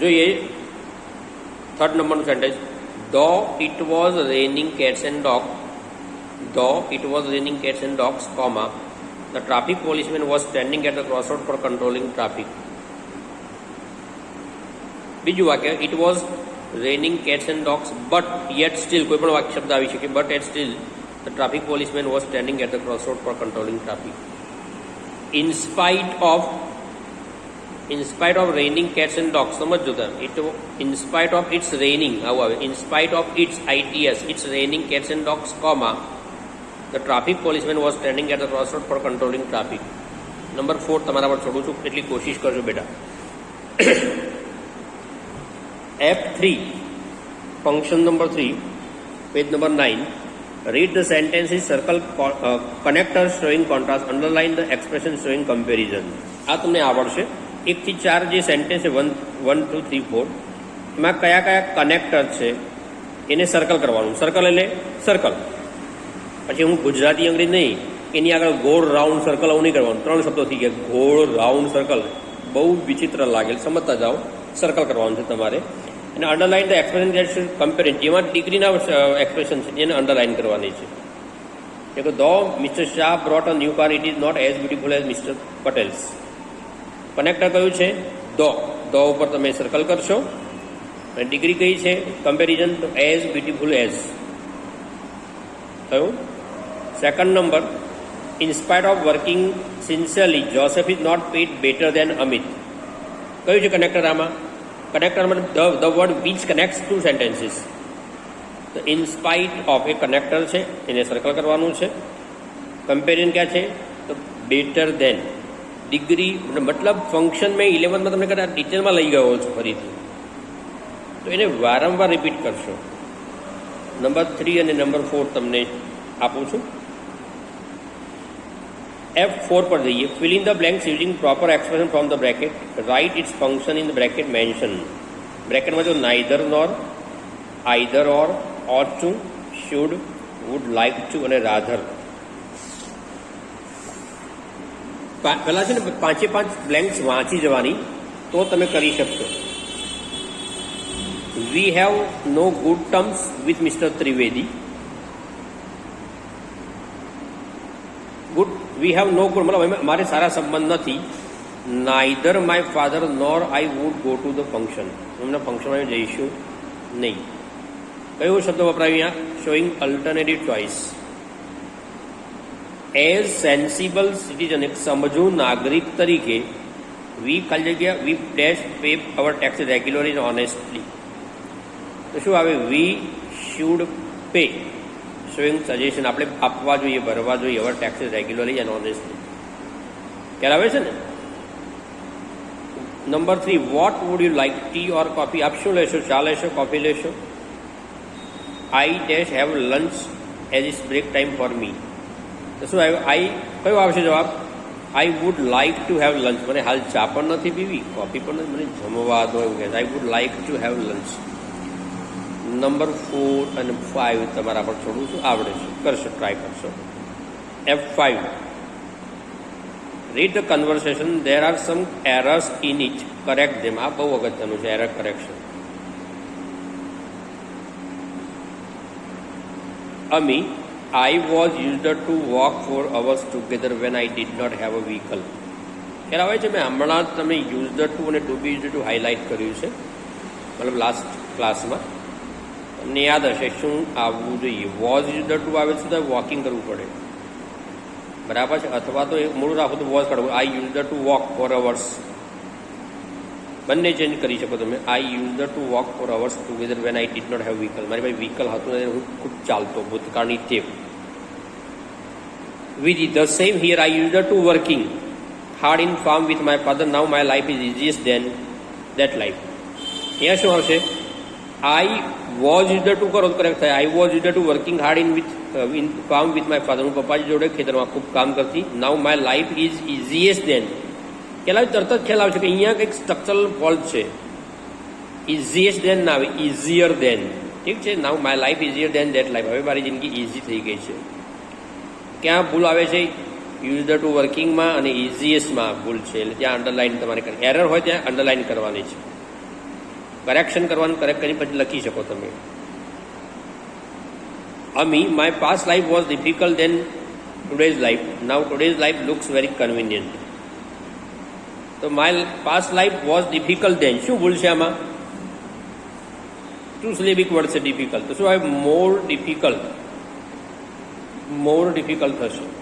જોઈએ થર્ડ નંબરનું sentence. Though it was raining cats and dog, though it was raining cats and dogs, comma the traffic policeman was standing at the crossroad for controlling traffic. બીજું વાક્ય, it was raining cats and dogs but yet still, કોઈ પણ વાક્ય શબ્દ આવી શકે, but at still the traffic policeman was standing at the crossroad for controlling traffic. In spite of raining cats and dogs, સમજો તમે, in spite of it's raining, આવું આવે, in spite of it's ITS, it's raining cats and dogs, comma the traffic policeman was standing at the crossroad for controlling traffic. Number 4 તમારા પર છોડું છું, એટલી કોશિશ કરજો બેટા. F3, function number 3, page number 9. Read the sentences, circle connectors showing contrast, underline the expression showing comparison. આ તમને આવડશે. 1 થી 4 જે સેન્ટેન્સ છે 1, 2, 3, 4 એમાં કયા કયા કનેક્ટર છે એને સર્કલ કરવાનું. સર્કલ એટલે સર્કલ, પછી હું ગુજરાતી અંગ્રેજી નહીં, એની આગળ ગોળ રાઉન્ડ સર્કલ આવું નહીં કરવાનું. 3 શબ્દો થઈ ગયા, ગોળ રાઉન્ડ સર્કલ, બહુ વિચિત્ર લાગે, સમજતા જાઓ. સર્કલ કરવાનું છે તમારે. અને underline the expression that should comparing, જેમાં ડિગ્રીના એક્સપ્રેશન છે એને અંડરલાઇન કરવાની છે. કે though mister Shah brought a new car, it is not as beautiful as mister Patel's. Connector કયું છે? ધો. ધો ઉપર તમે સર્કલ કરશો. અને ડિગ્રી કઈ છે? કમ્પેરિઝન, તો એઝ બ્યુટીફુલ એઝ થયું. Second number, in spite of working sincerely Joseph is not paid better than Amit. કયું છે કનેક્ટર આમાં? કનેક્ટરમાં the word which connects two sentences. તો ઇન સ્પાઇટ ઓફ એ કનેક્ટર છે, એને સર્કલ કરવાનું છે. કમ્પેરિઝન ક્યાં છે? તો બેટર દેન. ડિગ્રી મતલબ ફંક્શન મેં 11માં તમને કદાચ ડિટેલમાં લઈ ગયો છું ફરીથી, તો એને વારંવાર રિપીટ કરશો. નંબર 3 અને નંબર 4 તમને આપું છું. F4 પર જઈએ. Fill in the blanks using proper expression from the bracket. Write its function in the bracket mention. બ્રેકેટમાં જો neither nor, either or to, should, would, like to અને રાધર. પહેલાં છે ને 5 બ્લેન્ક્સ વાંચી જવાની, તો તમે કરી શકશો. We have no good terms with mister Trivedi. Good, we have no good મતલબ મારે સારા સંબંધ નથી. Neither my father nor I would go to the function. એમના ફંક્શનમાં જઈશું નહીં. કયો શબ્દ વપરાયો અહીંયા? Showing alternative choice. As sensible citizen, એક સમજુ નાગરિક તરીકે, વી ખાલી જગ્યા we dash pay our tax regularly and honestly. તો શું આવે? We should pay. Showing suggestion, આપણે આપવા જોઈએ, ભરવા જોઈએ our taxes regularly and honestly. ખ્યાલ આવે છે ને? Number 3, what would you like, tea or coffee? આપ શું લેશો? ચા લેશો, કોફી લેશો? I dash have lunch as is break time for me. તો શું આવ્યું? આઈ કયો આવશે જવાબ? I would like to have lunch. મને હાલ ચા પણ નથી પીવી, કોફી પણ નથી, મને જમવા દો એવું કહે. આઈ would like to have lunch. Number 4 અને 5 તમારા પર છોડું છું, આવડે છે, કરશો, ટ્રાય કરશો. F5, read the conversation, there are some errors in it, correct them. આ બહુ અગત્યનું છે, error correction. Ami, I was used to walk for hours together when I did not have a vehicle. ખ્યાલ આવે છે? મેં હમણાં તમે યુઝડ ટુ અને to be used to highlight કર્યું છે, મતલબ લાસ્ટ ક્લાસમાં. તમને યાદ હશે શું આવવું જોઈએ? વોઝ યુઝડ ટુ આવે છે તો વોકિંગ કરવું પડે, બરાબર છે? અથવા તો મૂળ રાખો તો વોઝ કાઢવું. I used to walk for hours, બંને ચેન્જ કરી શકો તમે. I used to walk for hours together when I did not have vehicle. મારી પાસે વ્હીકલ હતું અને હું ખૂબ ચાલતો, ભૂતકાળની ટેવ. With the same here, I used to working hard in farm with my father, now my life is easiest than that life. અહીંયા શું આવશે? આઈ વોઝ યુઝડ ટુ કરો તો કરેક્ટ થાય. I was used to working hard in farm with my father. હું પપ્પાજી જોડે ખેતરમાં ખૂબ કામ કરતી. Now my life is easiest than. ખ્યાલ તરત જ ખ્યાલ આવશે કે અહીંયા કંઈક સ્ટ્રક્ચરલ ફોલ્ટ છે. ઇઝીએસ્ટ દેન ના આવે, ઇઝીયર દેન. ઠીક છે? Now my life easier than that life. હવે મારી જિંદગી ઇઝી થઈ ગઈ છે. ક્યાં ભૂલ આવે છે? યુઝડ ટુ વર્કિંગમાં અને ઇઝીએસ્ટમાં ભૂલ છે, એટલે ત્યાં અંડરલાઇન તમારે કરવાની. એરર હોય ત્યાં અંડરલાઇન કરવાની છે. કરેક્શન કરવાનું, કરેક્ટ કરી પછી લખી શકો તમે. Ami, my past life was difficult than today's life. Now today's life looks very convenient. તો my past life was difficult than, શું ભૂલ છે આમાં? ટુ સિલેબિક વર્ડ છે ડિફિકલ્ટ, તો શું આવે? મોર ડિફિકલ્ટ થશે.